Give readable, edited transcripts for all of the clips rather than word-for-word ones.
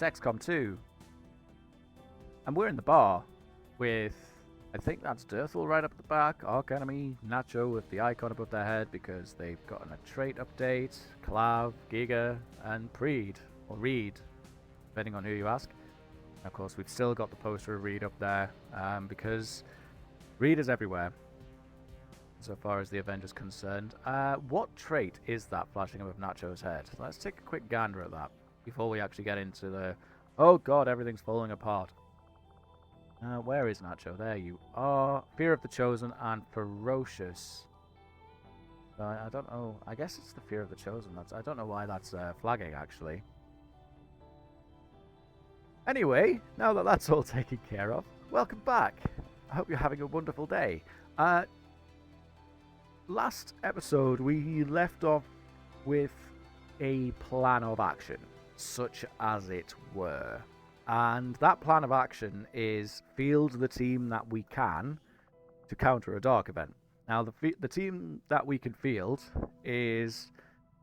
It's XCOM2. And we're in the bar with, I think that's Dirthel right up the back, Arc Enemy, Nacho with the icon above their head because they've gotten a trait update, Clav, Giga, and Preed, or Reed, depending on who you ask. And of course, we've still got the poster of Reed up there because Reed is everywhere so far as the event is concerned. What trait is that flashing above Nacho's head? Let's take a quick gander at that before we actually get into the, oh god, everything's falling apart. Where is Nacho? There you are. Fear of the Chosen and Ferocious. I don't know. I guess it's the Fear of the Chosen. I don't know why that's flagging, actually. Anyway, now that that's all taken care of, welcome back. I hope you're having a wonderful day. Last episode, we left off with a plan of action, such as it were. And that plan of action is field the team that we can to counter a dark event. Now, the team that we can field is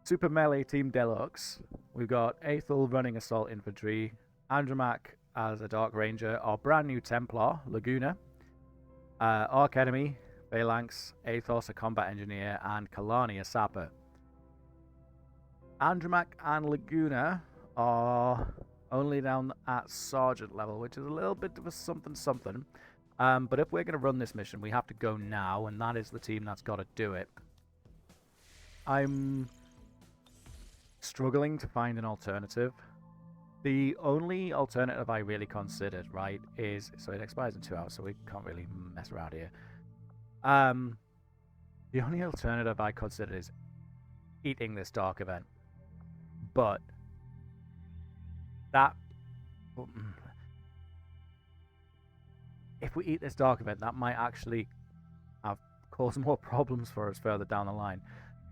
Super Melee Team Deluxe. We've got Aethel running Assault Infantry, Andromac as a Dark Ranger, our brand new Templar, Laguna, Arc Enemy, Phalanx, Athos, a Combat Engineer, and Kalani, a Sapper. Andromac and Laguna are only down at Sergeant level, which is a little bit of a something. But if we're going to run this mission, we have to go now, and that is the team that's got to do it. I'm struggling to find an alternative. The only alternative I really considered, right, is... So it expires in 2 hours, so we can't really mess around here. The only alternative I considered is eating this dark event. But that... if we eat this dark event, that might actually cause more problems for us further down the line.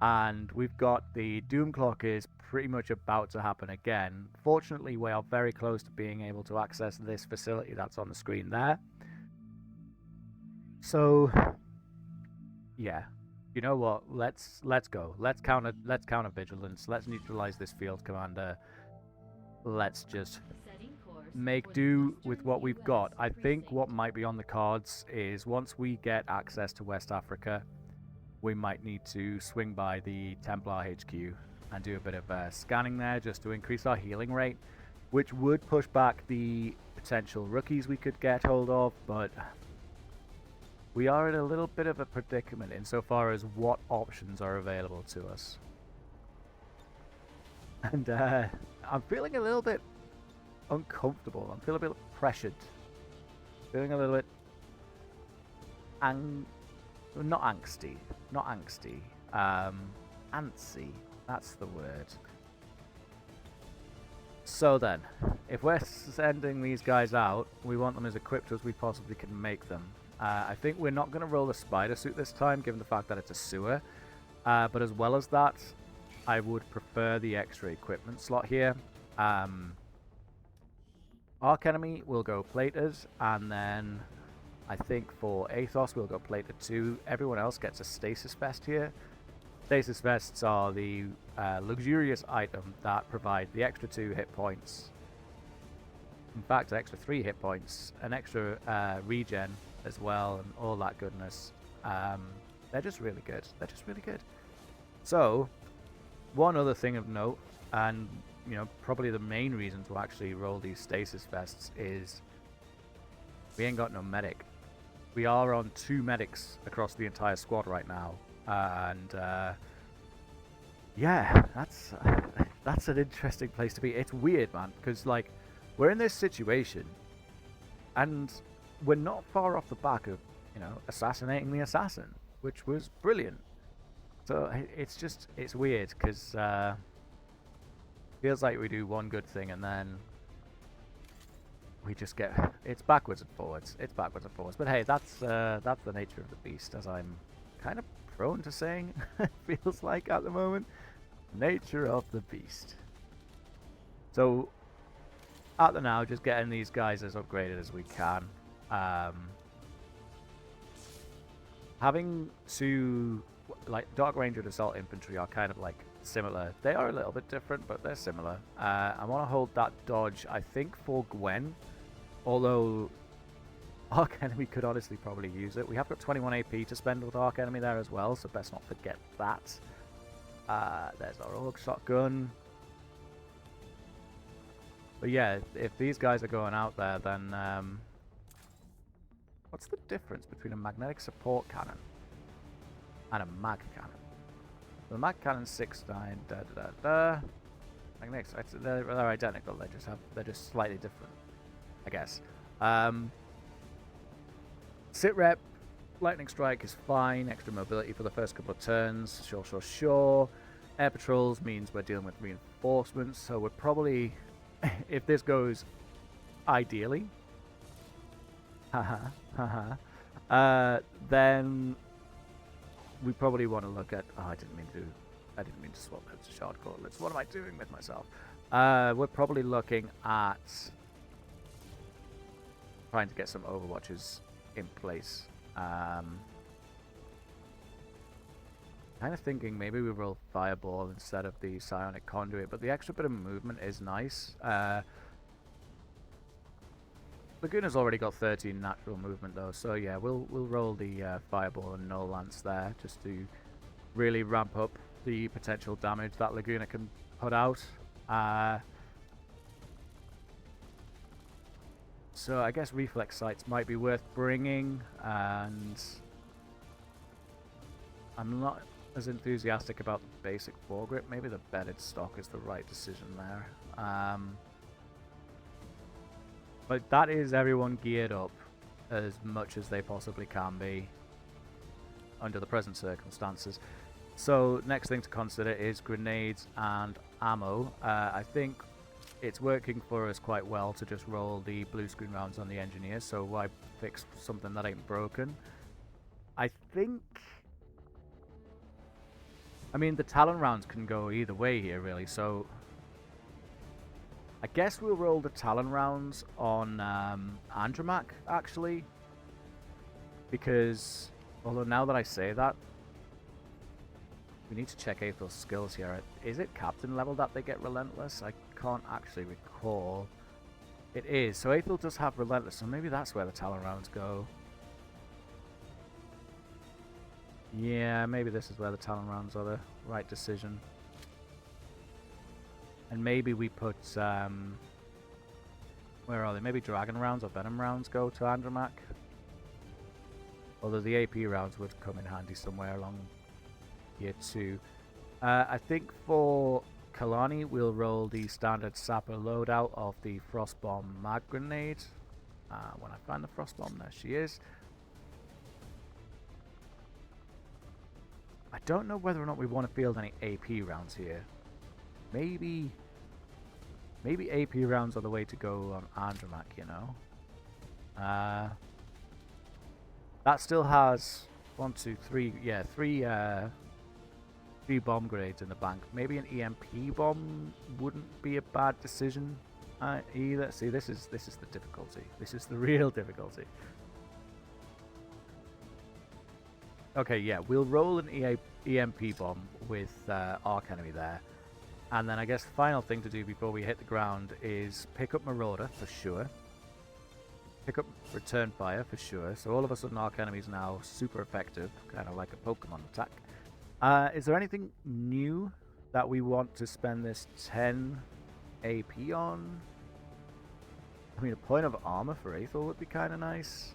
And we've got the Doom Clock is pretty much about to happen again. Fortunately, we are very close to being able to access this facility that's on the screen there. So, yeah, you know what? Let's go. Let's counter vigilance. Let's neutralize this field commander. Let's just make do with what we've got. I think what might be on the cards is once we get access to West Africa, we might need to swing by the Templar HQ and do a bit of scanning there just to increase our healing rate, which would push back the potential rookies we could get hold of, but we are in a little bit of a predicament insofar as what options are available to us. And I'm feeling a little bit uncomfortable. I'm feeling a bit pressured. Feeling a little bit not angsty. Antsy. That's the word. So then, if we're sending these guys out, we want them as equipped as we possibly can make them. I think we're not going to roll the spider suit this time, given the fact that it's a sewer. But as well as that, I would prefer the extra equipment slot here. Arc Enemy will go plated, and then I think for Athos we'll go plated too. Everyone else gets a stasis vest here. Stasis vests are the luxurious item that provide the extra 2 hit points. In fact, an extra 3 hit points, an extra regen as well, and all that goodness. They're just really good. So, one other thing of note, and you know, probably the main reason to actually roll these stasis vests is we ain't got no medic. We are on 2 medics across the entire squad right now, and yeah, that's an interesting place to be. It's weird, man, because like we're in this situation, and we're not far off the back of, you know, assassinating the assassin, which was brilliant. So it's weird because feels like we do one good thing and then we just get it's backwards and forwards. But hey, that's the nature of the beast, as I'm kind of prone to saying. It feels like at the moment, nature of the beast. So at the now, just getting these guys as upgraded as we can. Having to like Dark Ranger and Assault Infantry are kind of like similar. They are a little bit different, but they're similar. I want to hold that dodge, I think, for Gwen. Although Arc Enemy could honestly probably use it. We have got 21 AP to spend with Arc Enemy there as well, so best not forget that. There's our Orc Shotgun. But yeah, if these guys are going out there, then what's the difference between a magnetic support cannon and a mag cannon? The mag cannon's 6.9, Magnetics, they're identical. They're just slightly different, I guess. Sit rep, lightning strike is fine. Extra mobility for the first couple of turns. Sure. Air patrols means we're dealing with reinforcements, so we're probably, if this goes ideally, then we probably want to look at. Oh, I didn't mean to swap those to shard gauntlets. What am I doing with myself? We're probably looking at trying to get some overwatches in place. Kind of thinking maybe we roll Fireball instead of the Psionic Conduit, but the extra bit of movement is nice. Laguna's already got 13 natural movement though, so yeah, we'll roll the Fireball and Null Lance there just to really ramp up the potential damage that Laguna can put out. So I guess Reflex Sights might be worth bringing, and I'm not as enthusiastic about the basic foregrip. Maybe the bedded stock is the right decision there. But that is everyone geared up as much as they possibly can be under the present circumstances. So next thing to consider is grenades and ammo. I think it's working for us quite well to just roll the blue screen rounds on the engineers, so why fix something that ain't broken? I mean, the Talon rounds can go either way here, really, so I guess we'll roll the Talon rounds on Andromac, actually, because, although now that I say that, we need to check Aethel's skills here. Is it Captain level that they get Relentless? I can't actually recall. It is, so Aethel does have Relentless, so maybe that's where the Talon rounds go. Yeah, maybe this is where the Talon rounds are the right decision. And maybe we put, where are they? Maybe Dragon rounds or Venom rounds go to Andromac. Although the AP rounds would come in handy somewhere along here too. I think for Kalani, we'll roll the standard Sapper loadout of the Frostbomb Mag Grenade. When I find the Frostbomb, there she is. I don't know whether or not we want to field any AP rounds here. Maybe AP rounds are the way to go on Andromac, you know. That still has 1, 2, 3, yeah, three bomb grenades in the bank. Maybe an EMP bomb wouldn't be a bad decision either. See, this is the difficulty. This is the real difficulty. Okay, yeah, we'll roll an EMP bomb with Arc Enemy there. And then I guess the final thing to do before we hit the ground is pick up Marauder for sure. Pick up Return Fire for sure. So all of a sudden Arc Enemy's now super effective, kind of like a Pokemon attack. Is there anything new that we want to spend this 10 AP on? I mean, a point of armor for Aethel would be kind of nice.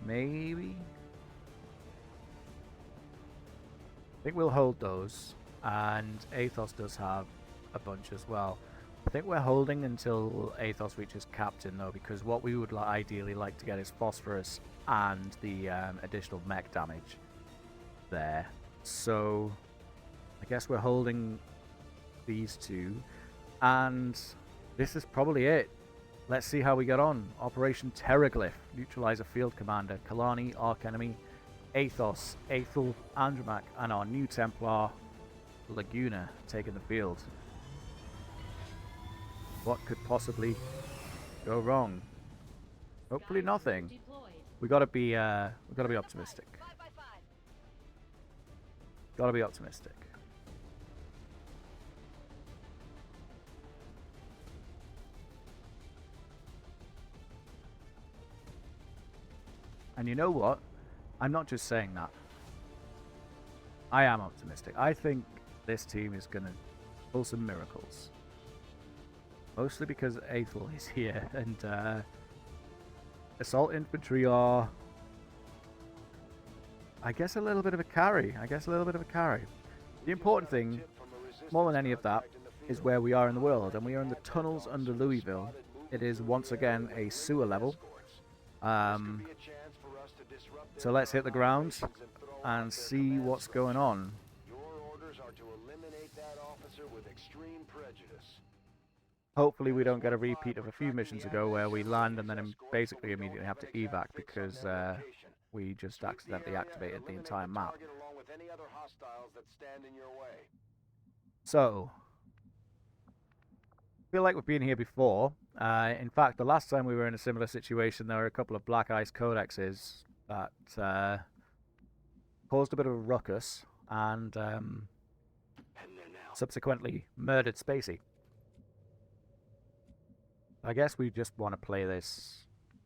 Maybe. I think we'll hold those, and Aethos does have a bunch as well. I think we're holding until Aethos reaches Captain though, because what we would ideally like to get is Phosphorus and the additional mech damage there. So I guess we're holding these two, and this is probably it. Let's see how we get on. Operation Terraglyph, neutralize a field commander, Kalani, Arc Enemy, Aethos, Aethel, Andromac, and our new Templar, Laguna, taking the field. What could possibly go wrong? Hopefully nothing. We gotta be optimistic. Gotta be optimistic. And you know what? I'm not just saying that. I am optimistic. I think this team is going to pull some miracles. Mostly because Aethel is here, and Assault Infantry are, I guess, a little bit of a carry. The important thing, more than any of that, is where we are in the world, and we are in the tunnels under Louisville. It is once again a sewer level. So let's hit the ground and see what's going on. Hopefully we don't get a repeat of a few missions ago where we land and then basically immediately have to evac because we just accidentally activated the entire map. So, I feel like we've been here before. In fact, the last time we were in a similar situation, there were a couple of Black Ice Codexes that caused a bit of a ruckus and subsequently murdered Spacey. I guess we just want to play this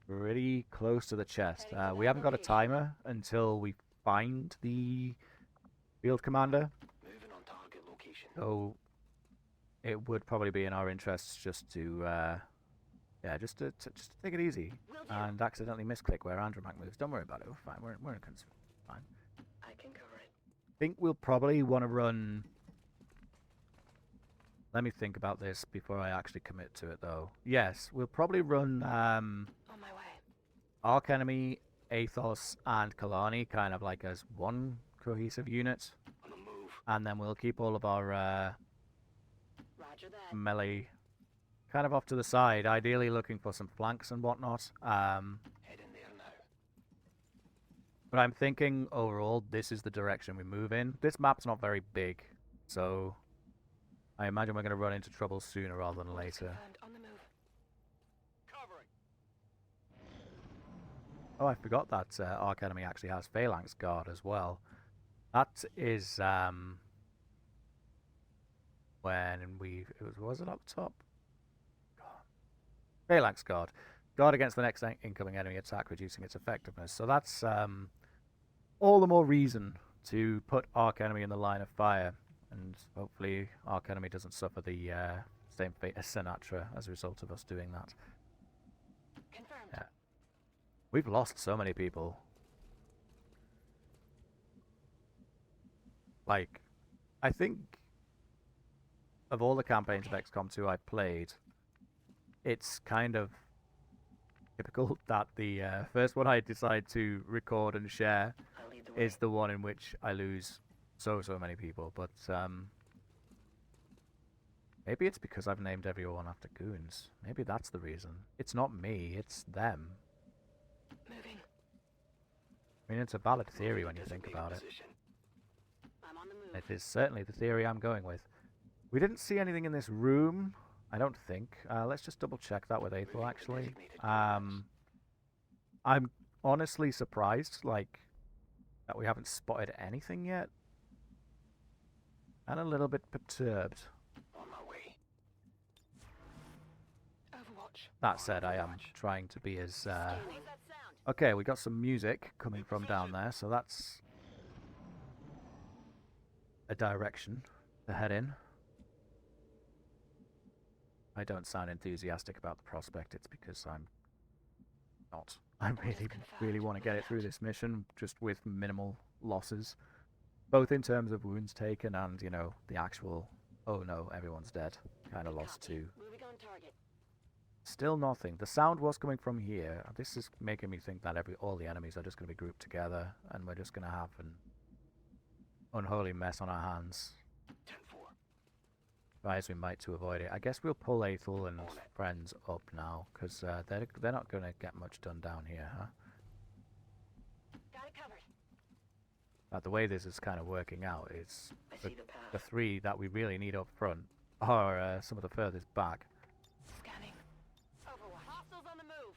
pretty close to the chest. We haven't got a timer until we find the field commander. So it would probably be in our interests just to, just to take it easy and accidentally misclick where Andromac moves. Don't worry about it. We're fine. We're in concern. Fine. I can cover it. I think we'll probably want to run. Let me think about this before I actually commit to it, though. Yes, we'll probably run on my way. Arch Enemy, Athos, and Kalani kind of like as one cohesive unit. On the move. And then we'll keep all of our Roger that. melee kind of off to the side, ideally looking for some flanks and whatnot. Head in there now. But I'm thinking overall this is the direction we move in. This map's not very big, so I imagine we're going to run into trouble sooner rather than later. On the move. Covering. Oh, I forgot that Arch Enemy actually has Phalanx Guard as well. That is when was it up top? Phalanx Guard. Guard against the next incoming enemy attack, reducing its effectiveness. So that's all the more reason to put Arch Enemy in the line of fire. And hopefully Arch Enemy doesn't suffer the same fate as Sinatra as a result of us doing that. Confirmed. Yeah. We've lost so many people. Like, I think of all the campaigns of XCOM 2 I've played, it's kind of typical that the first one I decide to record and share is the one in which I lose so many people, but maybe it's because I've named everyone after goons. Maybe that's the reason. It's not me, it's them. Moving. I mean, it's a valid theory when you think about it. I'm on the move. It is certainly the theory I'm going with. We didn't see anything in this room, I don't think. Let's just double check that with Aethel, actually. I'm honestly surprised, like, that we haven't spotted anything yet. And a little bit perturbed. On my way. Overwatch. That said, I am trying to be as... Okay, we got some music coming from down there, so that's a direction to head in. I don't sound enthusiastic about the prospect, it's because I'm not. I really want to get it through this mission, just with minimal losses. Both in terms of wounds taken and, you know, the actual, oh no, everyone's dead kind of loss too. Moving on target. Still nothing. The sound was coming from here. This is making me think that all the enemies are just going to be grouped together and we're just going to have an unholy mess on our hands. 10-4. Try as we might to avoid it. I guess we'll pull Aethel and friends up now, because they're not going to get much done down here, huh? Got it covered. The way this is kind of working out is I see the path. the three that we really need up front are some of the furthest back. Scanning. Overwatch. Hostiles on the move.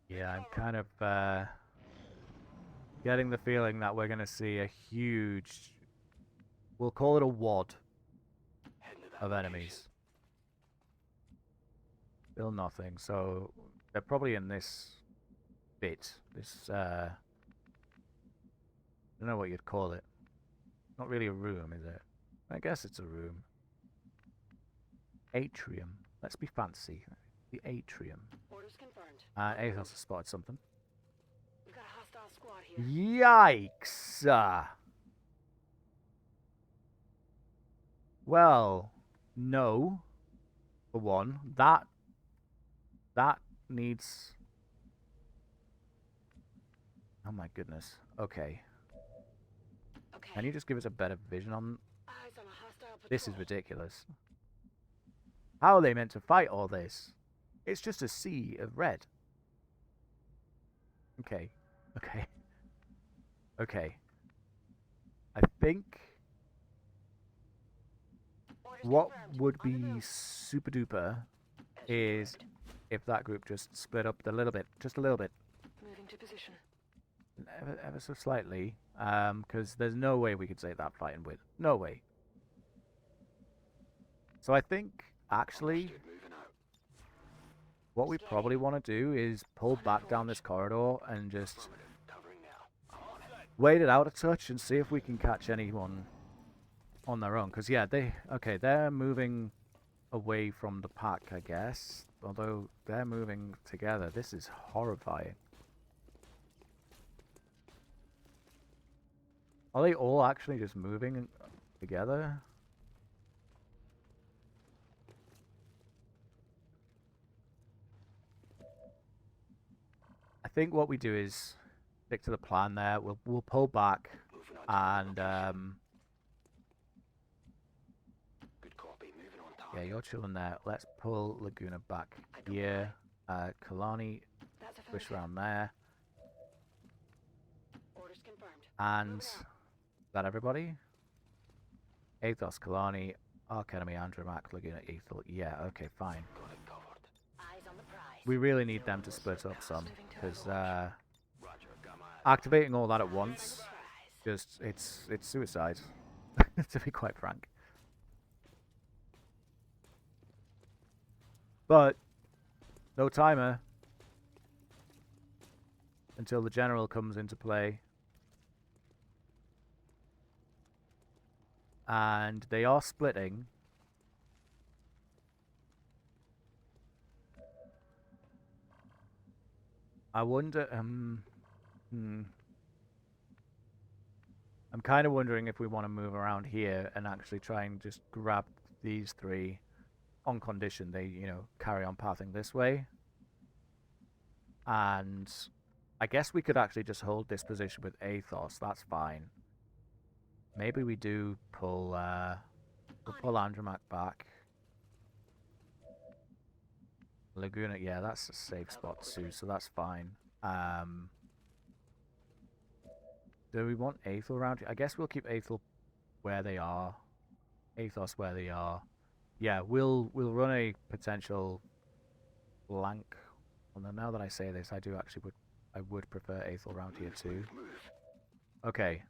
Yeah, I'm kind of getting the feeling that we're going to see a huge We'll call it a wad Heading to that of location. enemies. Still nothing. So they're probably in this bit. This I don't know what you'd call it. Not really a room, is it? I guess it's a room. Atrium. Let's be fancy. The atrium. Orders confirmed. Athos has spotted something. We've got a hostile squad here. Yikes! Well, no. For one, that needs. Oh my goodness. Okay. Okay. Can you just give us a better vision on? Eyes on a hostile patrol. This is ridiculous. How are they meant to fight all this? It's just a sea of red. Okay. Okay. Okay. I think Orders what confirmed. would On the be move. super duper As you is ordered. if that group just split up a little bit, just a little bit, Moving to position. ever so slightly, because there's no way we could say that fighting with. No way. So I think, actually, Understood, moving out. what we probably want to do is pull back down this corridor and just Affirmative. Covering now. I'm on it. wait it out a touch and see if we can catch anyone on their own. Because, yeah, they're moving away from the pack, I guess. Although they're moving together. This is horrifying. Are they all actually just moving together? I think what we do is stick to the plan there. We'll pull back Moving on target and location. Good copy. Moving on yeah, target. you're chilling there. Let's pull Laguna back here. Kalani, That's push affirmative. around there. Orders confirmed. And Moving is out. that everybody? Athos, Kalani, Arc Enemy, Andromac, Laguna, Ethel. Yeah, okay, fine. Got it covered. Eyes on the prize. We really need them to split up some, because Roger. Got my eyes. activating all that at Eyes on once, the prize. just it's suicide, to be quite frank. But no timer until the general comes into play. And they are splitting. I wonder, I'm kind of wondering if we want to move around here and actually try and just grab these three on condition they, carry on pathing this way. And I guess we could actually just hold this position with Athos. That's fine. Maybe we do pull, we'll pull Andromac back. Laguna, yeah, that's a safe spot too, so that's fine. Do we want Athel around here? I guess we'll keep Athel where they are. Athos where they are. Yeah, we'll run a potential flank. Well, now that I say this, I would prefer Athel around here too. Move. Okay,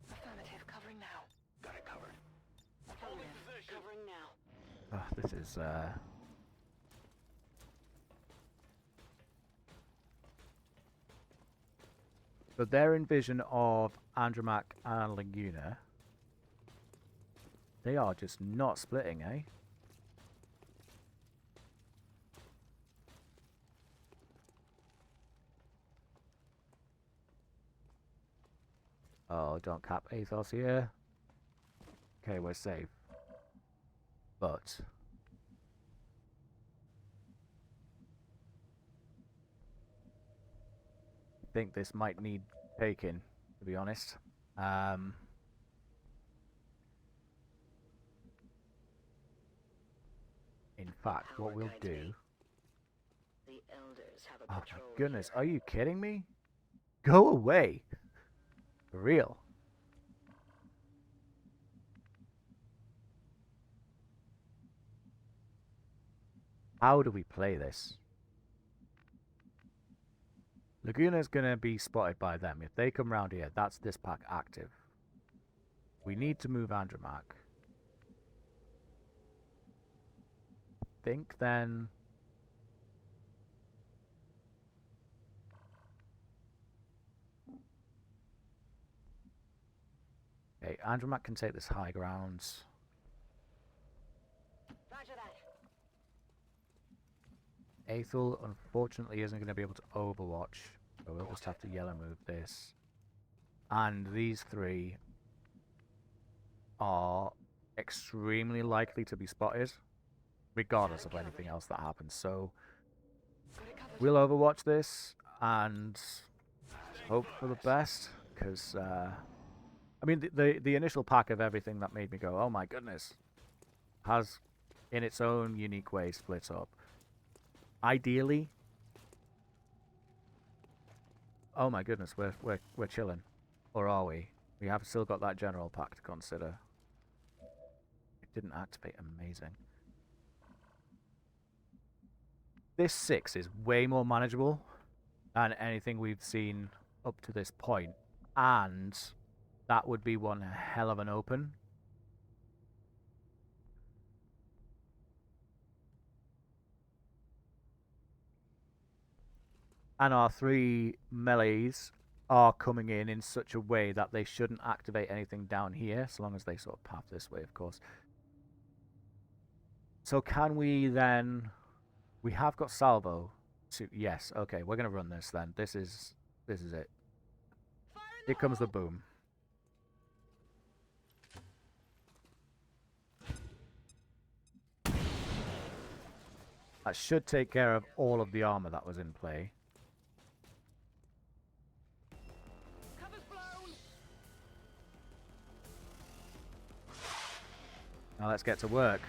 Affirmative. Covering now. Got it covered. Affirmative. Covering now. this is So their envision of Andromac and Laguna, they are just not splitting, eh? Oh, don't cap Athos here. Okay, we're safe. But I think this might need taking, to be honest. In fact, How what we're we'll going to do... be. The elders have a Oh my patrol goodness, here. are you kidding me? Go away. For real. How do we play this? Laguna's gonna be spotted by them. If they come round here, that's this pack active. We need to move Andromac. Think then... Okay, Andromac can take this high ground. Roger that. Aethel, unfortunately, isn't going to be able to overwatch, so we'll just have to yellow move this. And these three are extremely likely to be spotted, regardless of anything else that happens. So Got it covered. we'll overwatch this and hope for the best, because I mean the initial pack of everything that made me go, oh my goodness, has in its own unique way split up. Ideally, oh my goodness, we're chilling, or are we? We have still got that general pack to consider. It didn't activate, amazing. This 6 is way more manageable than anything we've seen up to this point, and that would be one hell of an open. And our 3 melees are coming in such a way that they shouldn't activate anything down here, so long as they sort of path this way, of course. So can we then... We have got salvo to... Yes, okay, we're going to run this then. This is it. Here comes the boom. That should take care of all of the armor that was in play. Cover's blown. Now let's get to work.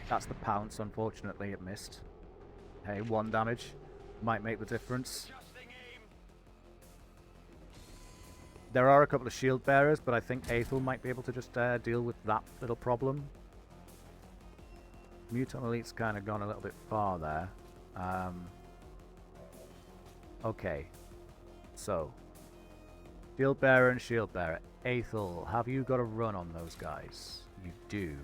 That's the pounce, unfortunately it missed. Hey, 1 damage. Might make the difference. There are a couple of shield bearers, but I think Aethel might be able to just deal with that little problem. Mutant Elite's kind of gone a little bit far there. Okay. So. Shield bearer and shield bearer. Aethel, have you got a run on those guys? You do.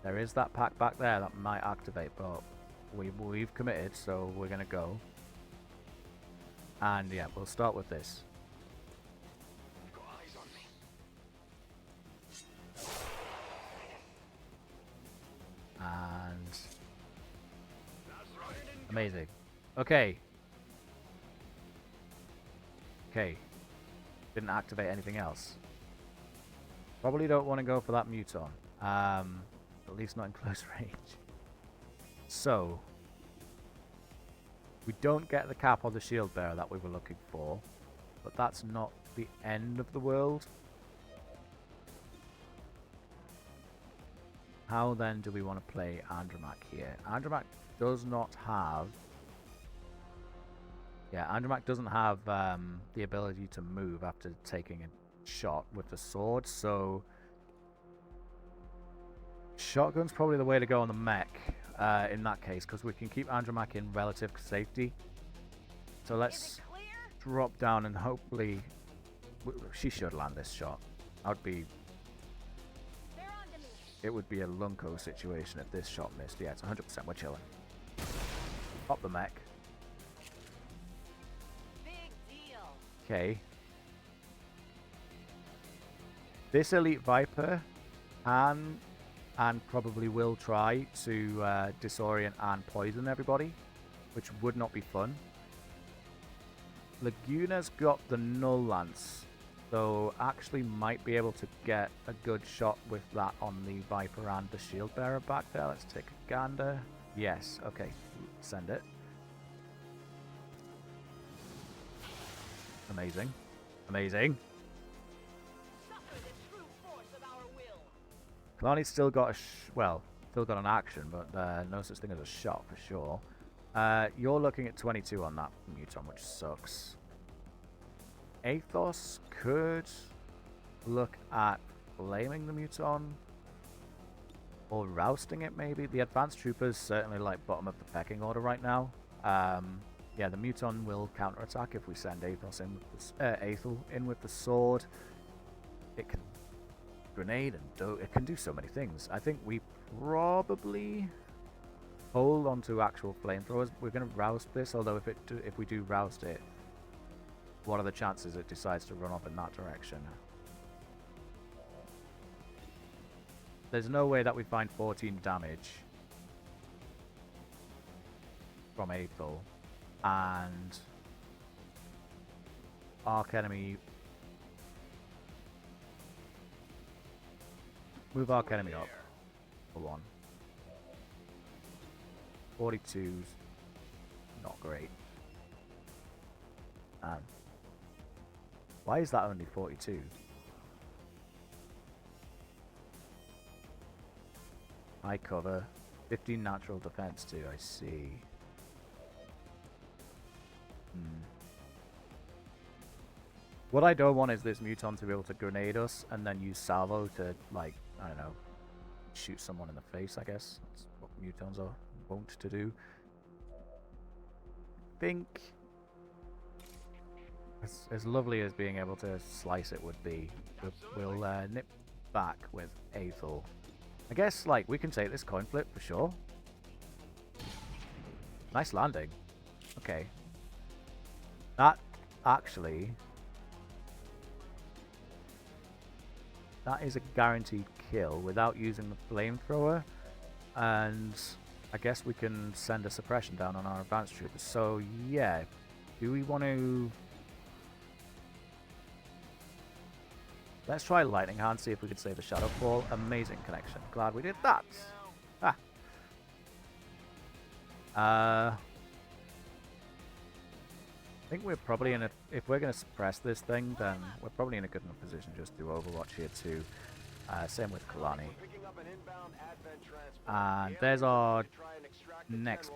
There is that pack back there that might activate, but we've committed, so we're going to go. And yeah, we'll start with this. Got eyes on me. And... Amazing. Okay. Okay. Didn't activate anything else. Probably don't want to go for that Muton. At least not in close range. So, we don't get the cap on the shield bearer that we were looking for, but that's not the end of the world. How then do we want to play Andromac here? Andromac does not have... Yeah, Andromac doesn't have the ability to move after taking a shot with the sword, so... Shotgun's probably the way to go on the mech in that case, because we can keep Andromac in relative safety. So let's drop down and hopefully... She should land this shot. It would be a Lunko situation if this shot missed. Yeah, it's 100%. We're chilling. Pop the mech. Okay. This Elite Viper can and probably will try to disorient and poison everybody, which would not be fun. Laguna's got the Null Lance, so actually might be able to get a good shot with that on the Viper and the Shield Bearer back there. Let's take a gander. Yes, okay, send it. Amazing. Amazing. Kalani's still got a still got an action, but no such thing as a shot for sure. You're looking at 22 on that Muton, which sucks. Athos could look at flaming the Muton or rousting it maybe. The advanced troopers certainly like bottom of the pecking order right now. yeah, the Muton will counterattack if we send Athos in with the, Aethel in with the sword. It can grenade and it can do so many things. I think we probably hold onto actual flamethrowers. We're going to roust this, although if we do roust it, what are the chances it decides to run off in that direction? There's no way that we find 14 damage from Aethel and Arc Enemy. Move Arc Enemy up for one. 42's not great. Why is that only 42? High cover, 15 natural defense too, I see. What I don't want is this Muton to be able to grenade us and then use salvo to, like, I don't know, shoot someone in the face, I guess. That's what Mutons are wont to do. I think as lovely as being able to slice it would be, we'll nip back with Aethel. I guess, like, we can take this coin flip for sure. Nice landing. Okay. That actually... that is a guaranteed kill without using the flamethrower. And I guess we can send a suppression down on our advanced troopers. So, yeah. Do we want to... let's try Lightning Hand, see if we can save a Shadow Fall. Amazing connection. Glad we did that. I think we're probably in a... if we're going to suppress this thing, then we're probably in a good enough position just to Overwatch here too. Same with Kalani. And there's our next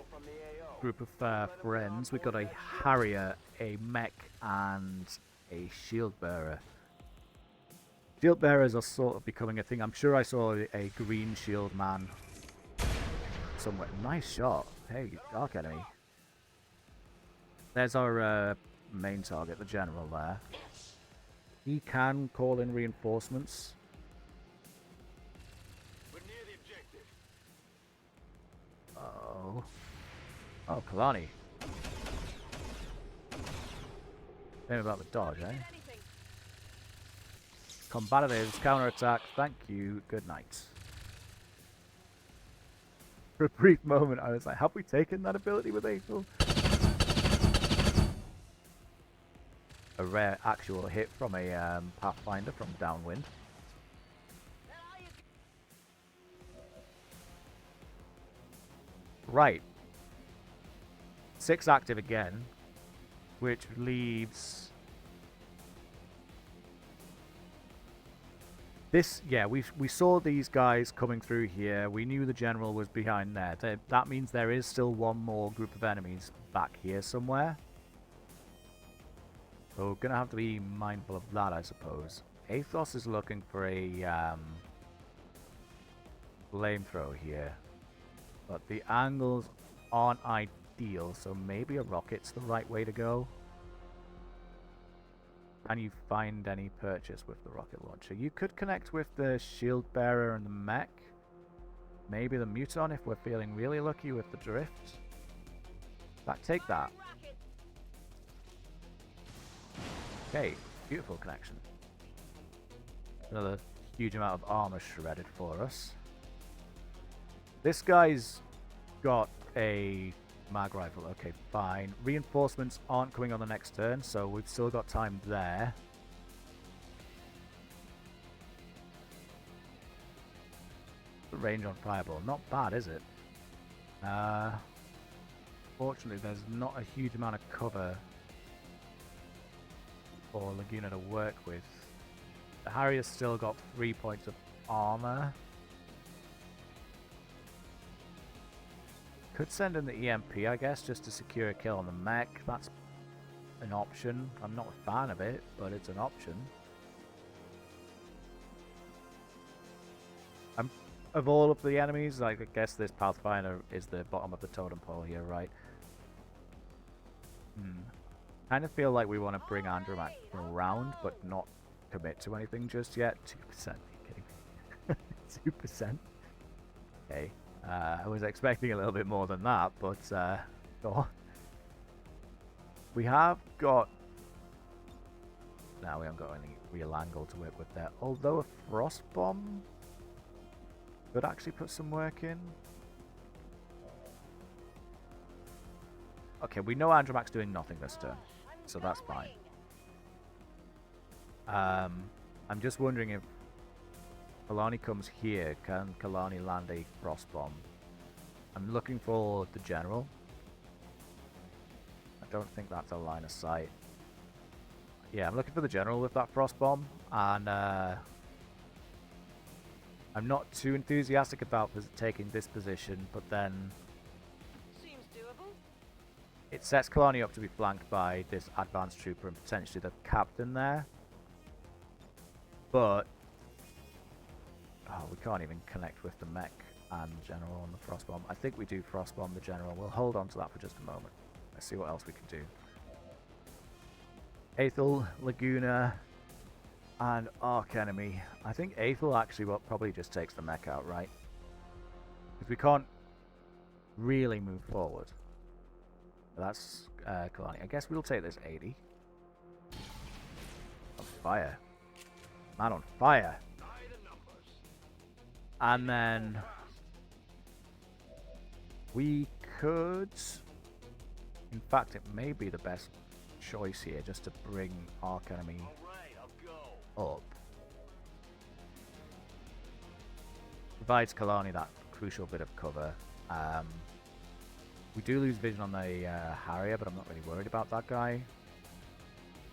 group of friends. We've got a Harrier, a Mech, and a Shield Bearer. Shield Bearers are sort of becoming a thing. I'm sure I saw a green shield man somewhere. Nice shot. Hey, Dark Enemy. There's our main target, the General there. He can call in reinforcements. We're near the objective. Oh. Oh, Kalani. Think about the dodge, eh? Combatives, counterattack, thank you, good night. For a brief moment, I was like, have we taken that ability with Aethel? A rare actual hit from a Pathfinder from downwind. Right. 6 active again, which leaves... this, yeah, we saw these guys coming through here. We knew the General was behind there. That means there is still one more group of enemies back here somewhere. So we're going to have to be mindful of that, I suppose. Athos is looking for a flamethrower here. But the angles aren't ideal, so maybe a rocket's the right way to go. Can you find any purchase with the rocket launcher? You could connect with the shield bearer and the mech. Maybe the Muton if we're feeling really lucky with the drift. Back, take that. Okay, beautiful connection. Another huge amount of armor shredded for us. This guy's got a mag rifle. Okay, fine. Reinforcements aren't coming on the next turn, so we've still got time there. The range on Fireball, not bad, is it? Fortunately, there's not a huge amount of cover for Laguna to work with. The Harrier's still got 3 points of armor. Could send in the EMP, I guess, just to secure a kill on the mech. That's an option. I'm not a fan of it, but it's an option. Of all of the enemies, I guess this Pathfinder is the bottom of the totem pole here, right? Kind of feel like we want to bring Andromac around, but not commit to anything just yet. 2%. Are you kidding me? 2%? Okay. I was expecting a little bit more than that, but sure. We have got... No, we haven't got any real angle to work with there. Although a Frost Bomb could actually put some work in. Okay, we know Andromac's doing nothing this turn, so that's fine. I'm just wondering if Kalani comes here, can Kalani land a Frost Bomb? I'm looking for the General. I don't think that's a line of sight. Yeah, I'm looking for the General with that Frost Bomb, and I'm not too enthusiastic about taking this position, but then Seems doable. it sets Kalani up to be flanked by this advanced trooper and potentially the captain there. But oh, we can't even connect with the mech and General on the Frost Bomb. I think we do Frost Bomb the General. We'll hold on to that for just a moment. Let's see what else we can do. Aethel, Laguna, and Arc Enemy. I think Aethel actually probably just takes the mech out, right? Because we can't really move forward. That's Kalani. I guess we'll take this 80. On fire. Man on fire. And then we could... In fact, it may be the best choice here just to bring Arc Enemy up. Provides Kalani that crucial bit of cover. We do lose vision on the Harrier, but I'm not really worried about that guy.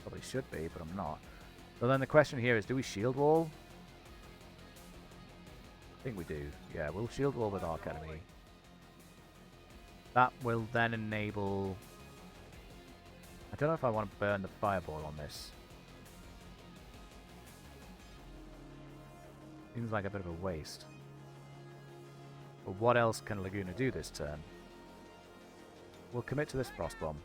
Probably should be, but I'm not. So then the question here is, do we shield wall? I think we do. Yeah, we'll shield wall with Arc Enemy. That will then enable... I don't know if I want to burn the fireball on this. Seems like a bit of a waste. But what else can Laguna do this turn? We'll commit to this Frost Bomb.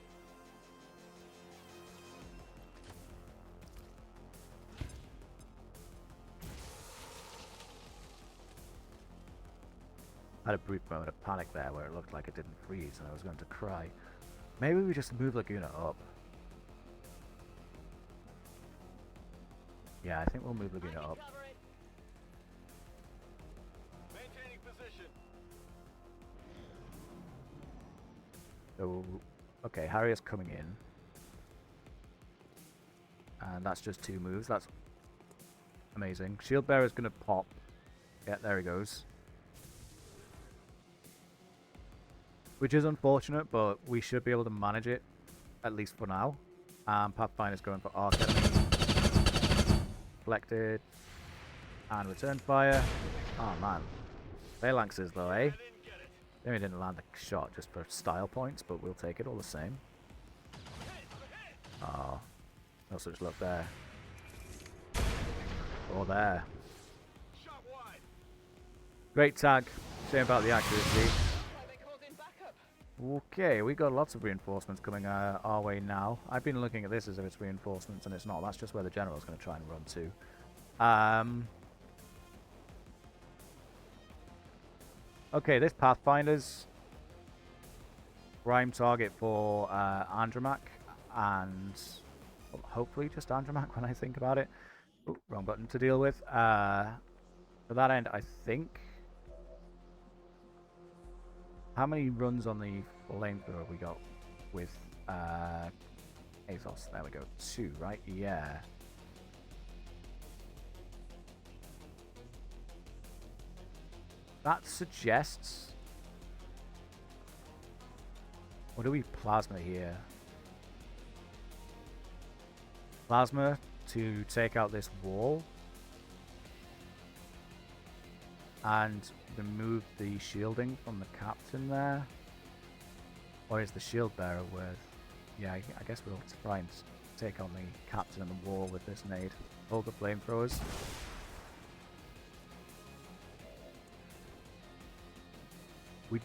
I had a brief moment of panic there where it looked like it didn't freeze and I was going to cry. Maybe we just move Laguna up. Yeah, I think we'll move Laguna up. Maintaining position. So, okay, Harrier's coming in. And that's just 2 moves. That's amazing. Shield Bearer's going to pop. Yeah, there he goes. Which is unfortunate, but we should be able to manage it, at least for now. Pathfinder's going for Arc Enemy. Deflected. And return fire. Oh man. Phalanxes though, eh? Maybe didn't land a shot just for style points, but we'll take it all the same. Oh. No such luck there. Or there. Great tag. Shame about the accuracy. Okay, we got lots of reinforcements coming our way now. I've been looking at this as if it's reinforcements, and it's not. That's just where the General's going to try and run to. Okay, this Pathfinder's prime target for Andromac, and well, hopefully just Andromac when I think about it. Ooh, wrong button to deal with. For that end, I think... How many runs on the flamethrower have we got with Athos? There we go. 2, right? Yeah. That suggests... What do we plasma here? Plasma to take out this wall. And remove the shielding from the captain there. Or is the shield bearer worth... Yeah, I guess we'll try and take on the captain and the wall with this nade. Hold the flamethrowers. We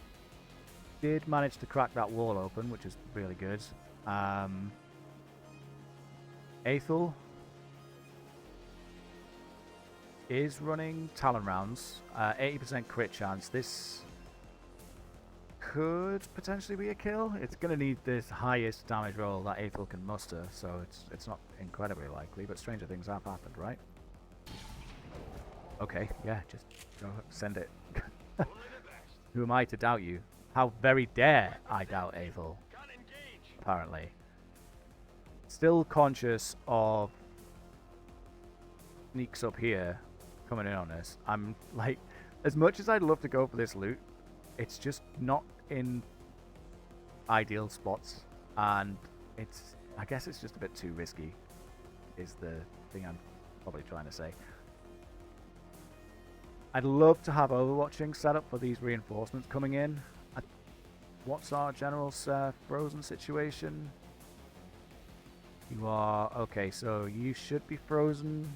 did manage to crack that wall open, which is really good. Aethel is running Talon rounds. 80% crit chance. This could potentially be a kill. It's going to need this highest damage roll that Aethel can muster, so it's not incredibly likely, but stranger things have happened, right? Okay, yeah, just go send it. Who am I to doubt you? How very dare I doubt Aethel, apparently. Still conscious of sneaks up here coming in on us. I'm like, as much as I'd love to go for this loot, it's just not in ideal spots, and I guess it's just a bit too risky, is the thing I'm probably trying to say. I'd love to have overwatching set up for these reinforcements coming in. What's our general's frozen situation? You are okay, so you should be frozen.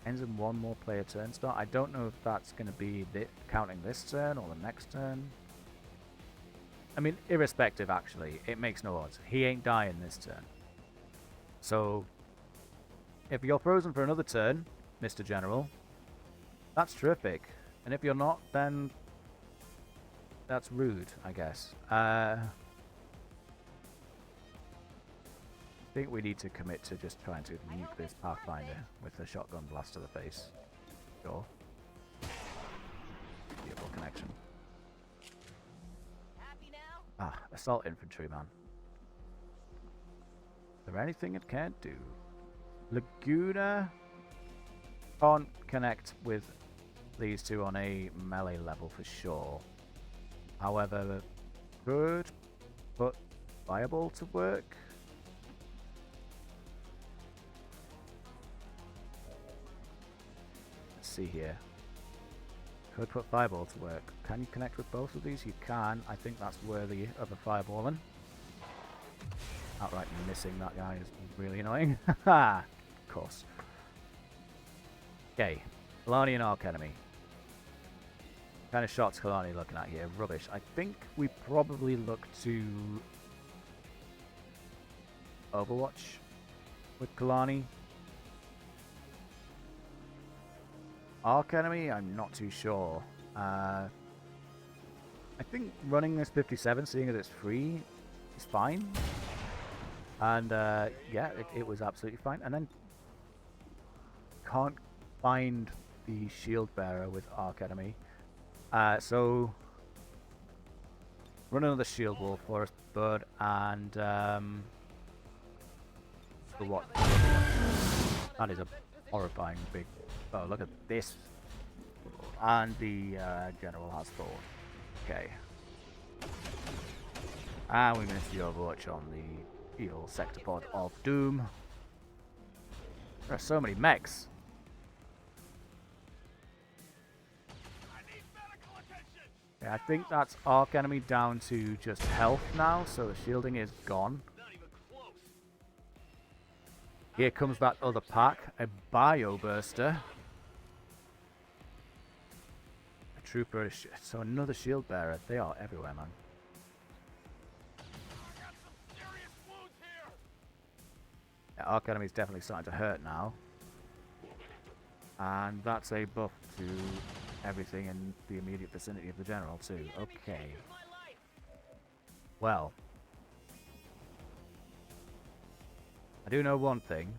Ends in one more player turn start. I don't know if that's going to be counting this turn or the next turn. I mean, irrespective, actually, it makes no odds. He ain't dying this turn. So, if you're frozen for another turn, Mr. General, that's terrific. And if you're not, then that's rude, I guess. I think we need to commit to just trying to nuke this Pathfinder with a shotgun blast to the face. Sure. Beautiful connection. Happy now? Ah, assault infantryman. Is there anything it can't do? Laguna can't connect with these two on a melee level for sure. However, could put Fireball to work. Let's see here. Could put Fireball to work. Can you connect with both of these? You can. I think that's worthy of a Fireballing. Outright missing that guy is really annoying. Haha! Of course. Okay. Kalani and Arc Enemy. What kind of shots Kalani looking at here? Rubbish. I think we probably look to Overwatch with Kalani. Arc Enemy, I'm not too sure. I think running this 57, seeing as it's free, is fine. And yeah, it was absolutely fine. And then can't find the shield bearer with Arc Enemy. So run another shield wall for us, bud, and for what? That is a horrifying big. Oh, look at this. And the general has thought. Okay. And we missed the Overwatch on the evil sector pod of Doom. There are so many mechs. Yeah, I think that's Arc Enemy down to just health now, so the shielding is gone. Here comes that other pack, a Bio Burster. A Trooper, so another Shield Bearer. They are everywhere, man. Yeah, Arc Enemy is definitely starting to hurt now. And that's a buff to everything in the immediate vicinity of the General too. Okay. Well. I do know one thing.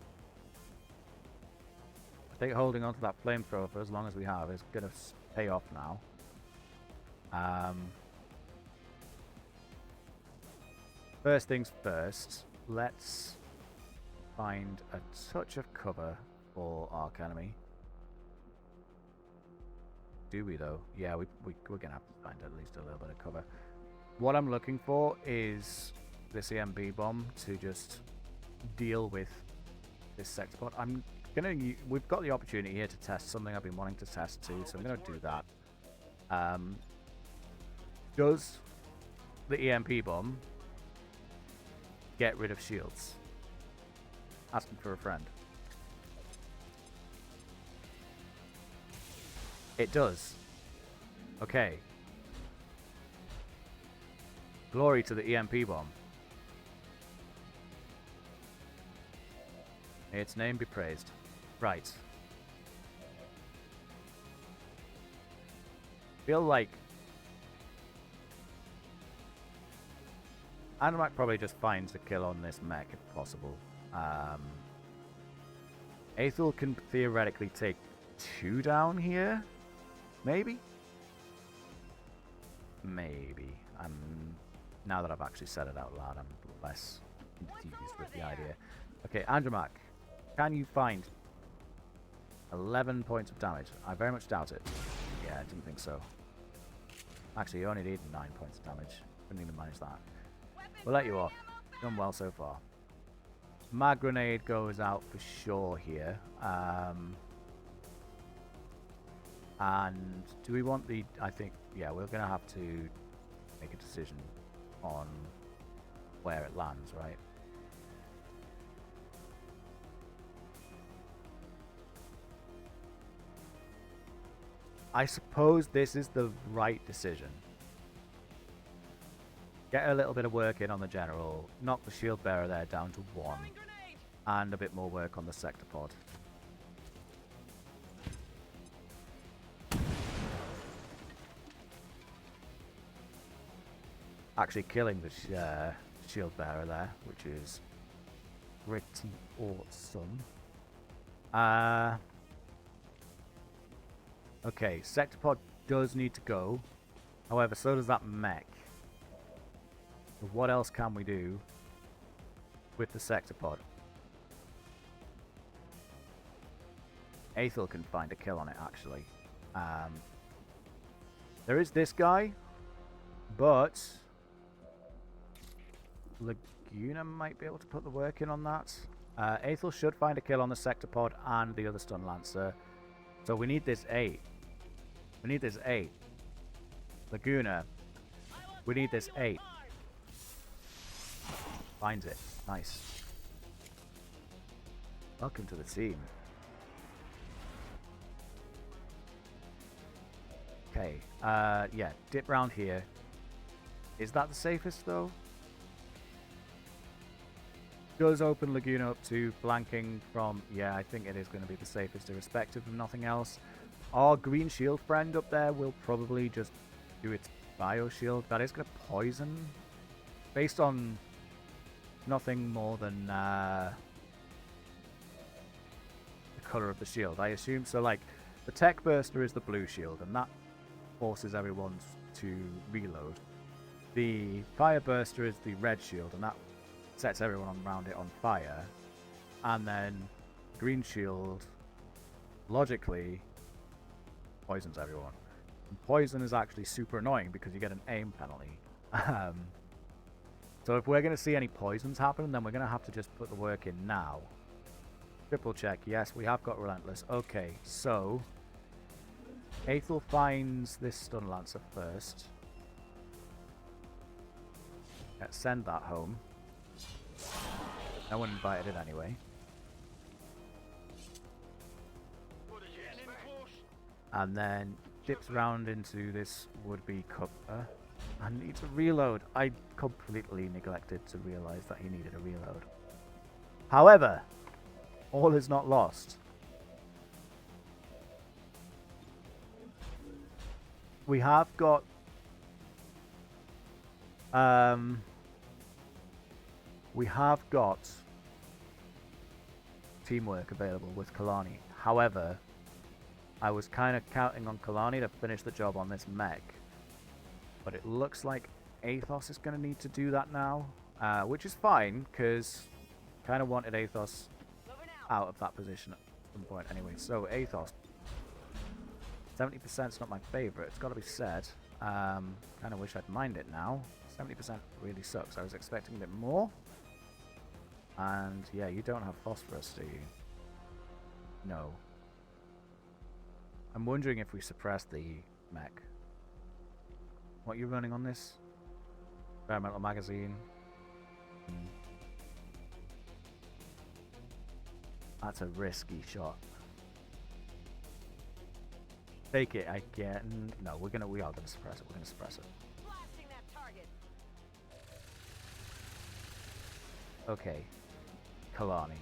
I think holding on to that flamethrower for as long as we have is going to pay off now. First things first, let's find a touch of cover for Arc Enemy. Do we though? Yeah, we're going to have to find at least a little bit of cover. What I'm looking for is this EMB bomb to just deal with this sector pod. We've got the opportunity here to test something I've been wanting to test too, so I'm going to do that. Does the EMP bomb get rid of shields? Asking for a friend. It does. Okay. Glory to the EMP bomb. Its name be praised. Right. Feel like Animac probably just finds a kill on this mech if possible. Aethel can theoretically take 2 down here. Maybe? Maybe. Now that I've actually said it out loud, I'm less enthused with the idea. Okay, Andromac, can you find 11 points of damage? I very much doubt it. Yeah, I didn't think so. Actually, you only need 9 points of damage. Couldn't even manage that. We'll let you off. Done well so far. Mag grenade goes out for sure here. And do we want the... I think, yeah, we're going to have to make a decision on where it lands, right? I suppose this is the right decision. Get a little bit of work in on the general, knock the shield bearer there down to 1, and a bit more work on the sector pod. Actually killing the shield bearer there, which is pretty awesome. Okay, sector pod does need to go. However, so does that mech. So what else can we do with the sector pod? Aethel can find a kill on it, actually. There is this guy, but Laguna might be able to put the work in on that. Aethel should find a kill on the sector pod and the other stun lancer. So we need this 8. We need this 8. Laguna. We need this 8. Finds it. Nice. Welcome to the team. Okay. Yeah. Dip round here. Is that the safest though? Does open Laguna up to flanking from... Yeah, I think it is going to be the safest irrespective of nothing else. Our green shield friend up there will probably just do its bio shield. That is going to poison. Based on nothing more than the color of the shield, I assume. So, like, the tech burster is the blue shield, and that forces everyone to reload. The fire burster is the red shield, and that sets everyone around it on fire. And then green shield, logically, poisons everyone. And poison is actually super annoying because you get an aim penalty. So if we're going to see any poisons happen, then we're going to have to just put the work in now. Triple check. Yes, we have got Relentless. Okay, so Aethel finds this stun lancer first. Let's send that home. No one invited it anyway. And then dips around into this would-be cover and needs a reload. I completely neglected to realize that he needed a reload. However, all is not lost. We have got teamwork available with Kalani. However, I was kind of counting on Kalani to finish the job on this mech. But it looks like Athos is going to need to do that now. Which is fine, because kind of wanted Athos out of that position at some point anyway. So Athos, 70% is not my favorite. It's got to be said. Kind of wish I'd mind it now. 70% really sucks. I was expecting a bit more. And yeah, you don't have phosphorus, do you? No. I'm wondering if we suppress the mech. What are you running on this? Experimental magazine. That's a risky shot. Take it, I get. No, we are gonna suppress it. We're gonna suppress it. Blasting that target. Okay. Kalani.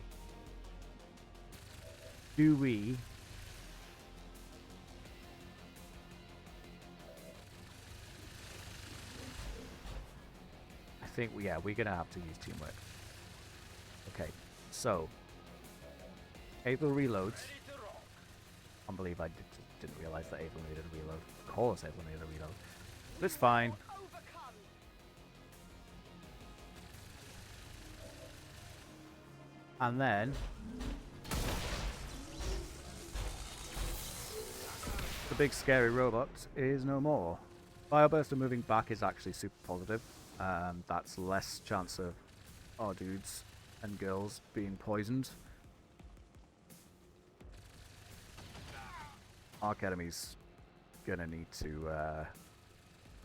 Do we... I think, yeah, we're going to have to use teamwork. Okay, so... Able reloads. Can't believe I didn't realize that Able needed a reload. Of course Able needed a reload. But it's fine. Overcome. And then... the big scary robot is no more. Fireburster moving back is actually super positive. That's less chance of our dudes and girls being poisoned. Arc enemy's gonna need to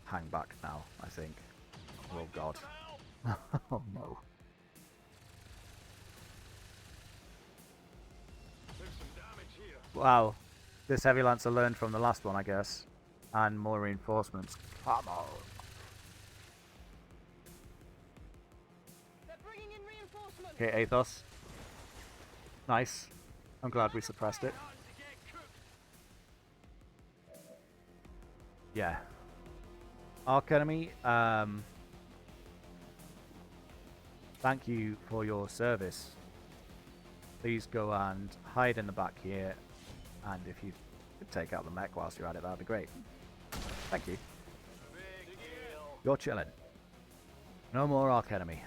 hang back now, I think. Oh god. Oh no. There's some damage here. Wow. This Heavy Lancer learned from the last one, I guess. And more reinforcements. Come on. They're bringing in reinforcements. Okay, Athos. Nice. I'm glad we suppressed it. Time to get cooked. Yeah. Arc enemy, thank you for your service. Please go and hide in the back here, and if you could take out the mech whilst you're at it, that'd be great. Thank you. Big deal. You're chilling. No more Arc enemy.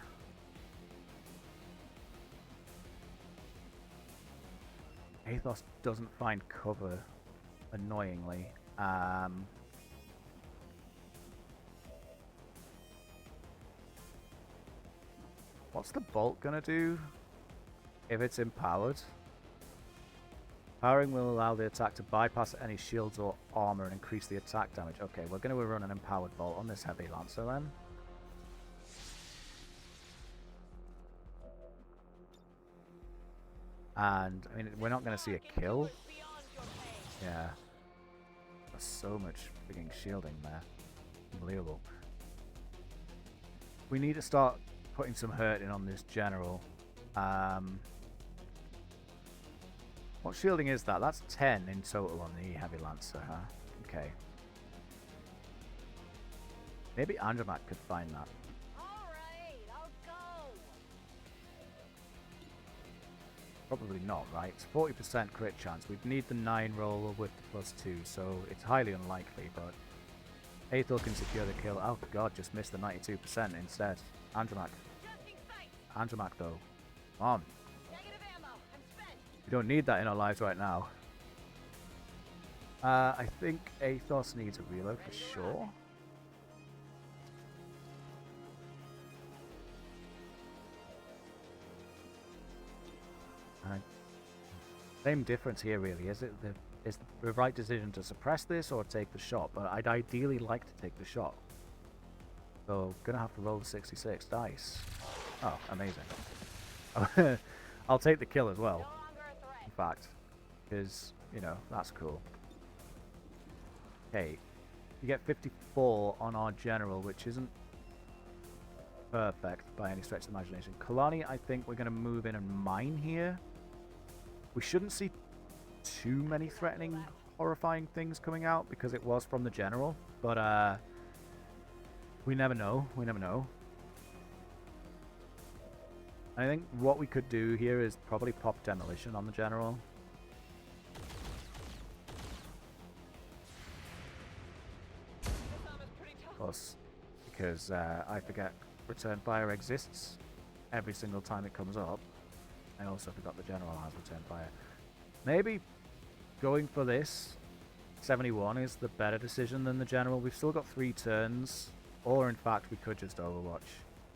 Athos doesn't find cover, annoyingly. What's the bolt gonna do if it's empowered? Powering will allow the attack to bypass any shields or armor and increase the attack damage. Okay, we're gonna run an empowered bolt on this Heavy Lancer then. And, I mean, we're not gonna see a kill. Beyond your pay. Yeah. There's so much freaking shielding there. Unbelievable. We need to start putting some hurt in on this general. What shielding is that? That's 10 in total on the Heavy Lancer, huh? Okay. Maybe Andromac could find that. Alright, I'll go. Probably not, right? It's 40% crit chance. We'd need the 9 roll with the +2, so it's highly unlikely, but Aethel can secure the kill. Oh god, just missed the 92% instead. Andromac. Adjusting sight. Andromac though. Come on. Negative ammo. I'm spent. We don't need that in our lives right now. I think Athos needs a reload for sure. Same difference here really. Is it the right decision to suppress this or take the shot? But I'd ideally like to take the shot. So gonna have to roll the 66 dice. Oh, amazing. I'll take the kill as well. No longer a threat. In fact, because, you know, that's cool. Okay, you get 54 on our general, which isn't perfect by any stretch of the imagination. Kalani, I think we're going to move in and mine here. We shouldn't see too many threatening, horrifying things coming out, because it was from the general, but we never know, we never know. I think what we could do here is probably pop demolition on the general. This armor's pretty tough. Plus, because I forget return fire exists every single time it comes up. I also forgot the general has return fire. Maybe going for this 71 is the better decision than the general. We've still got 3 turns, or in fact we could just overwatch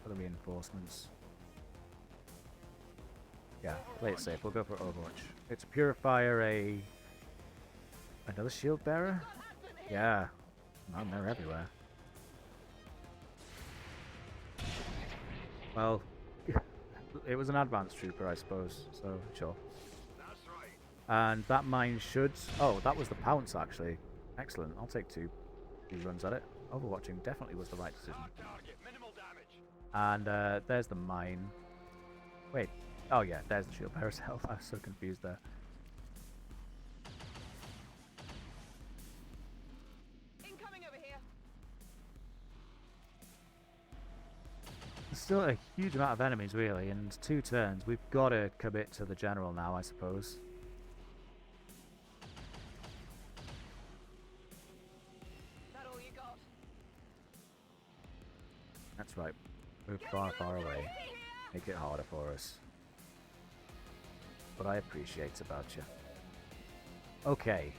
for the reinforcements. Yeah, play it safe. We'll go for Overwatch. It's a Purifier, another Shield Bearer? Yeah. Man, they're everywhere. Well, it was an advanced trooper, I suppose, so sure. That's right. And that mine should... Oh, that was the pounce, actually. Excellent. I'll take 2 runs at it. Overwatching definitely was the right decision. Hard target. Minimal damage. And there's the mine. Wait. Oh yeah, there's the shield bearer's health. I was so confused there. Incoming over here. There's still a huge amount of enemies, really, and 2 turns. We've got to commit to the general now, I suppose. That all you got? That's right. Move far, far away. Make it harder for us. What I appreciate about you. Okay.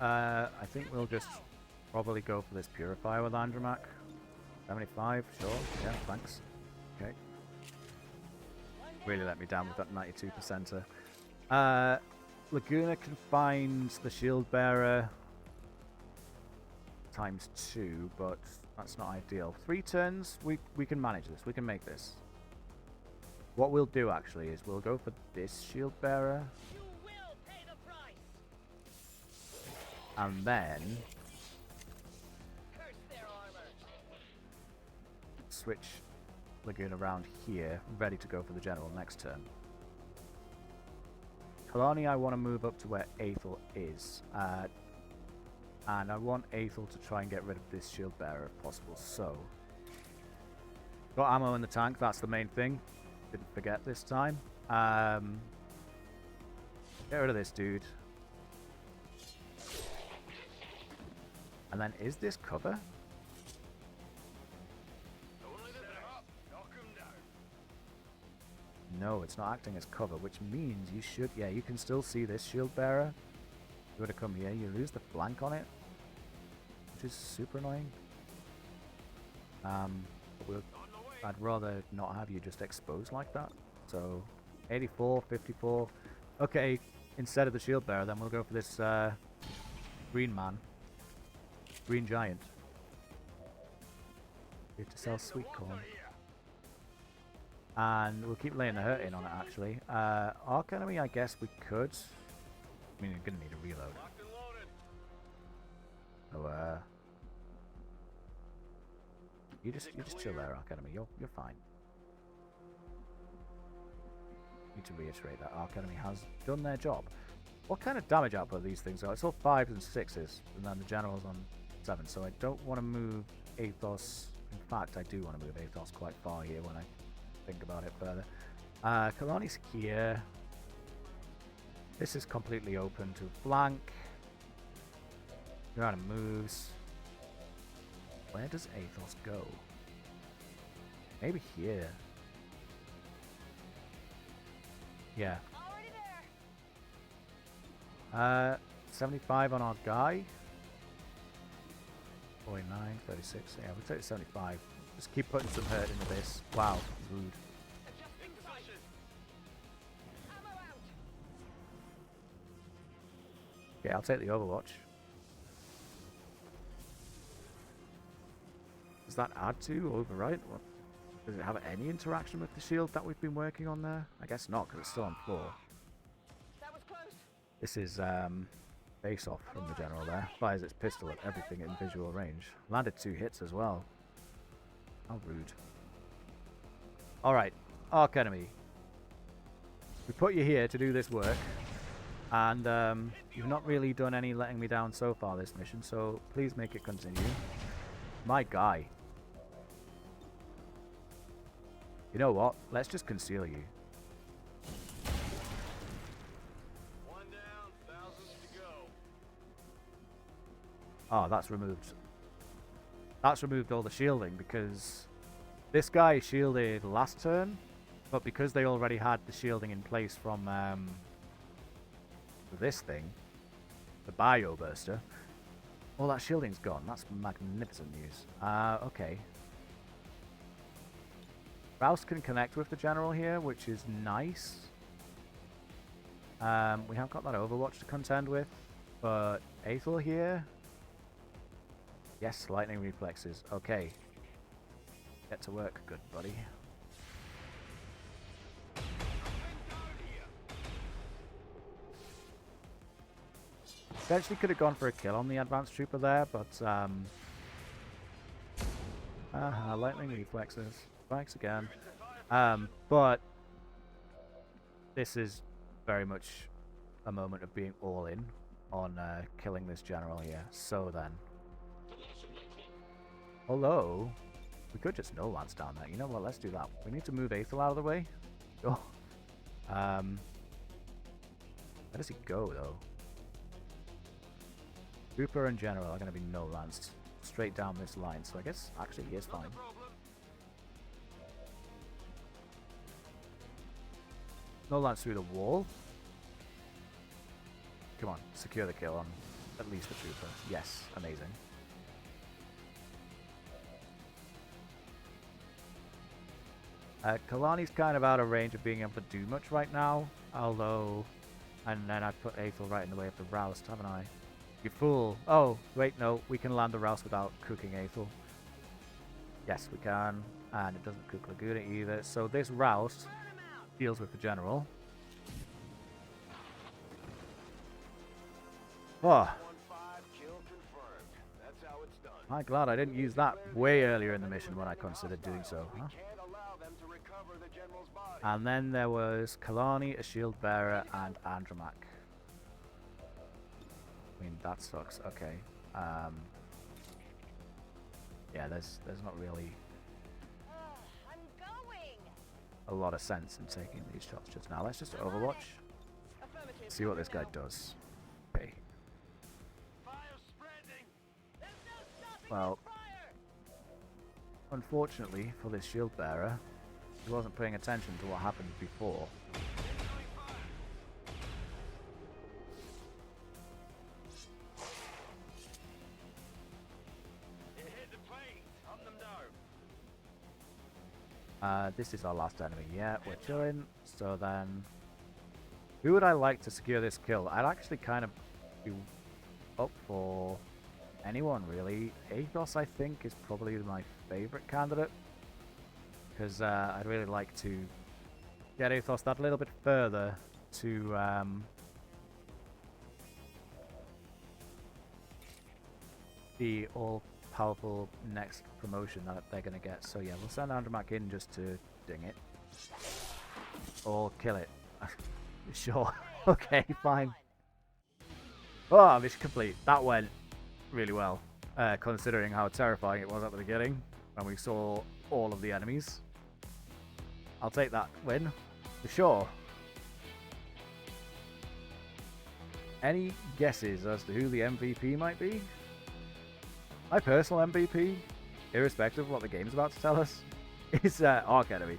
I think we'll just probably go for this purifier with Andromac. 75, sure. Yeah, thanks. Okay. Really let me down with that 92%er. Laguna can find the shield bearer ×2, but that's not ideal. 3 turns, we can manage this. We can make this. What we'll do actually is we'll go for this shield bearer. You will pay the price. And then Curse their armor. switch Lagoon around here, ready to go for the general next turn. Kalani I want to move up to where Aethel is. And I want Aethel to try and get rid of this shield bearer if possible, so... Got ammo in the tank, that's the main thing. Didn't forget this time. Get rid of this dude. And then, is this cover? No, it's not acting as cover, which means you should... Yeah, you can still see this shield bearer. If you were to come here, you lose the flank on it, which is super annoying. I'd rather not have you just exposed like that. So, 84, 54. Okay, instead of the shield bearer, then we'll go for this green man. Green giant. Here to sell sweet corn. And we'll keep laying the hurt in on it, actually. Arc enemy, I guess we could. I mean, you're gonna need a reload. So, you just chill there, Arc enemy. You're fine. Need to reiterate that Arc enemy has done their job. What kind of damage output these things are? It's all 5s and 6s, and then the general's on 7. So I don't want to move Athos. In fact, I do want to move Athos quite far here when I think about it further. Kalani's here. This is completely open to flank. You're out of moves. Where does Athos go? Maybe here. Yeah. Already there. 75 on our guy. 49, 36. Yeah, we'll take 75. Just keep putting some hurt into this. Wow, rude. Adjusting sight. Ammo out. Yeah, I'll take the Overwatch. Does that add to overwrite? What? Does it have any interaction with the shield that we've been working on there? I guess not, because it's still on floor. That was close. This is face off from the general there. Fires its pistol at everything in visual range. Landed 2 hits as well. How rude. Alright, Arc Enemy. We put you here to do this work. And you've not really done any letting me down so far this mission, so please make it continue. My guy. You know what? Let's just conceal you. One down, thousands to go. Oh, that's removed. That's removed all the shielding because this guy shielded last turn, but because they already had the shielding in place from this thing, the Bio Burster, all that shielding's gone. That's magnificent news. Okay. Rouse can connect with the general here, which is nice. We have got that Overwatch to contend with, but Aethel here. Yes, lightning reflexes. Okay. Get to work, good buddy. Potentially could have gone for a kill on the advanced trooper there, but Lightning reflexes. Spikes again. But this is very much a moment of being all in on killing this general here. So then, although we could just no lance down there. You know what? Let's do that. We need to move Aethel out of the way. Oh. Where does he go though? Cooper and General are going to be no lanced straight down this line, so I guess actually he is fine. No lance through the wall. Come on, secure the kill on at least the Trooper. Yes, amazing. Kalani's kind of out of range of being able to do much right now, although... And then I put Aethel right in the way of the Roust, haven't I? You fool. Oh, wait, no. We can land the Roust without cooking Aethel. Yes, we can. And it doesn't cook Laguna either. So this Roust deals with the General. Oh. I'm glad I didn't use that way earlier in the mission when I considered doing so. Huh? And then there was Kalani, a shield bearer, and Andromac. I mean, that sucks. Okay. Yeah, there's not really a lot of sense in taking these shots just now. Let's just Overwatch. See what this guy does. Okay. Well, unfortunately for this shield bearer, he wasn't paying attention to what happened before. This is our last enemy. Yeah, we're chilling. So then, who would I like to secure this kill? I'd actually kind of be up for anyone, really. Athos, I think, is probably my favorite candidate. Because I'd really like to get Athos that little bit further to the all-powerful next promotion that they're going to get. So yeah, we'll send Andromac in just to ding it. Or kill it. Sure. Okay, fine. Oh, mission complete. That went really well, considering how terrifying it was at the beginning when we saw all of the enemies. I'll take that win, for sure. Any guesses as to who the MVP might be? My personal MVP, irrespective of what the game's about to tell us, is Arc Enemy.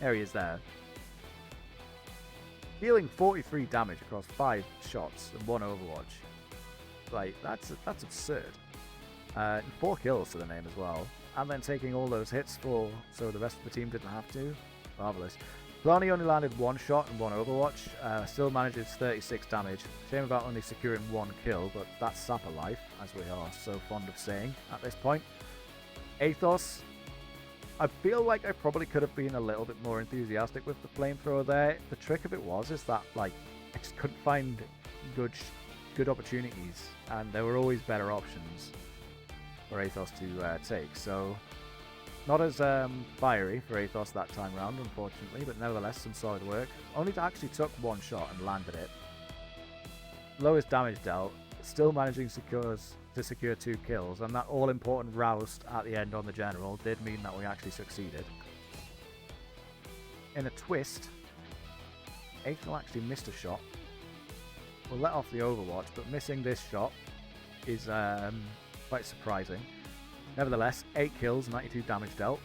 There he is there. Dealing 43 damage across 5 shots and 1 Overwatch. Like, that's absurd. 4 kills to the name as well. And then taking all those hits so the rest of the team didn't have to. Marvellous. Blani only landed 1 shot and 1 Overwatch. Still manages 36 damage. Shame about only securing 1 kill, but that's Sapper life, as we are so fond of saying at this point. Athos, I feel like I probably could have been a little bit more enthusiastic with the flamethrower there. The trick of it was that like I just couldn't find good opportunities, and there were always better options for Athos to take. So not as fiery for Athos that time round, unfortunately, but nevertheless some solid work. Only actually took 1 shot and landed it. Lowest damage dealt, still managing to secure 2 kills, and that all-important roust at the end on the General did mean that we actually succeeded. In a twist, Aethel actually missed a shot. We'll let off the Overwatch, but missing this shot is quite surprising. Nevertheless, 8 kills, 92 damage dealt,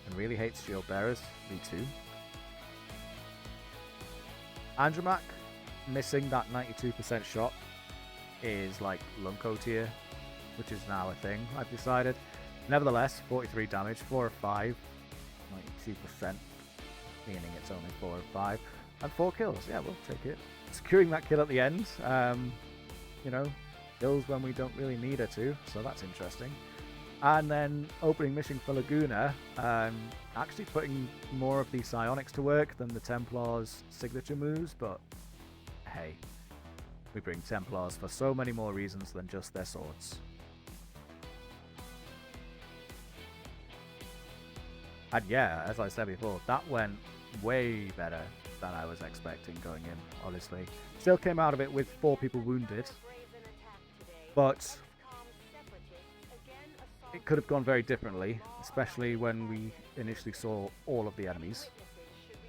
and really hates shield bearers, V2. Andromac missing that 92% shot is like Lunko tier, which is now a thing, I've decided. Nevertheless, 43 damage, 4 of 5, 92%, meaning it's only 4 of 5, and 4 kills. Yeah, we'll take it. Securing that kill at the end, you know, kills when we don't really need her to, so that's interesting. And then opening mission for Laguna, actually putting more of the psionics to work than the Templar's signature moves, but hey, We bring Templars for so many more reasons than just their swords. And yeah, as I said before, that went way better than I was expecting going in, honestly. Still came out of it with 4 people wounded, but it could have gone very differently, especially when we initially saw all of the enemies.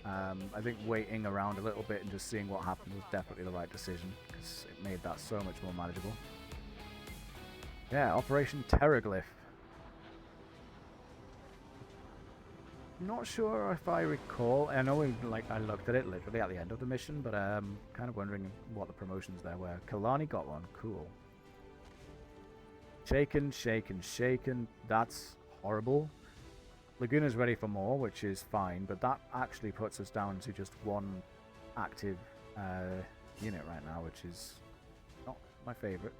I think waiting around a little bit and just seeing what happened was definitely the right decision, because it made that so much more manageable. Yeah, Operation Terrorglyph. Not sure if I recall. I know I looked at it literally at the end of the mission, but kind of wondering what the promotions there were. Kalani got one. Cool. Shaken, shaken, shaken. That's horrible. Laguna's ready for more, which is fine, but that actually puts us down to just 1 active unit right now, which is not my favorite.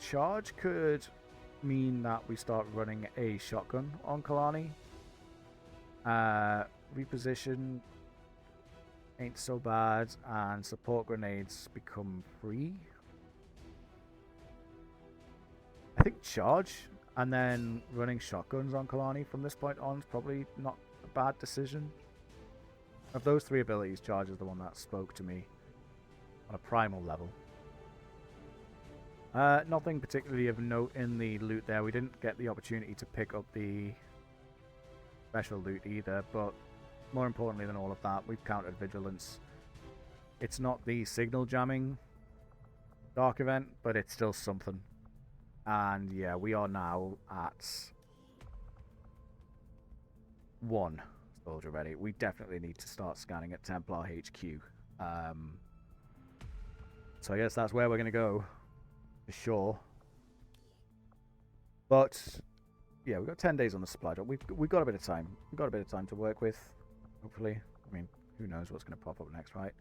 Charge could mean that we start running a shotgun on Kalani. Reposition ain't so bad, and support grenades become free. I think charge and then running shotguns on Kalani from this point on is probably not a bad decision. Of those 3 abilities, charge is the one that spoke to me on a primal level. Nothing particularly of note in the loot there. We didn't get the opportunity to pick up the special loot either, but more importantly than all of that, we've countered vigilance. It's not the signal jamming dark event, but it's still something. And yeah, we are now at 1 soldier ready. We definitely need to start scanning at Templar HQ. So I guess that's where we're going to go. For sure. But yeah, we've got 10 days on the supply drop. We've got a bit of time. We've got a bit of time to work with, hopefully. I mean, who knows what's going to pop up next, right?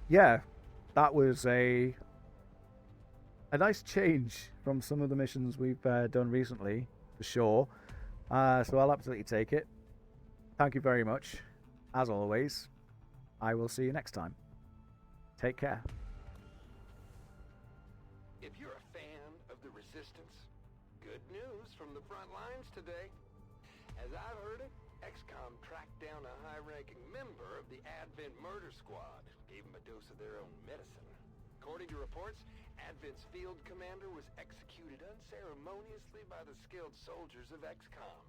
Yeah, that was a nice change from some of the missions we've done recently, for sure. So I'll absolutely take it. Thank you very much. As always, I will see you next time. Take care. If you're a fan of the Resistance, good news from the front lines today. As I've heard it, XCOM tracked down a high-ranking member of the Advent murder squad, gave him a dose of their own medicine. According to reports, Advent's field commander was executed unceremoniously by the skilled soldiers of XCOM.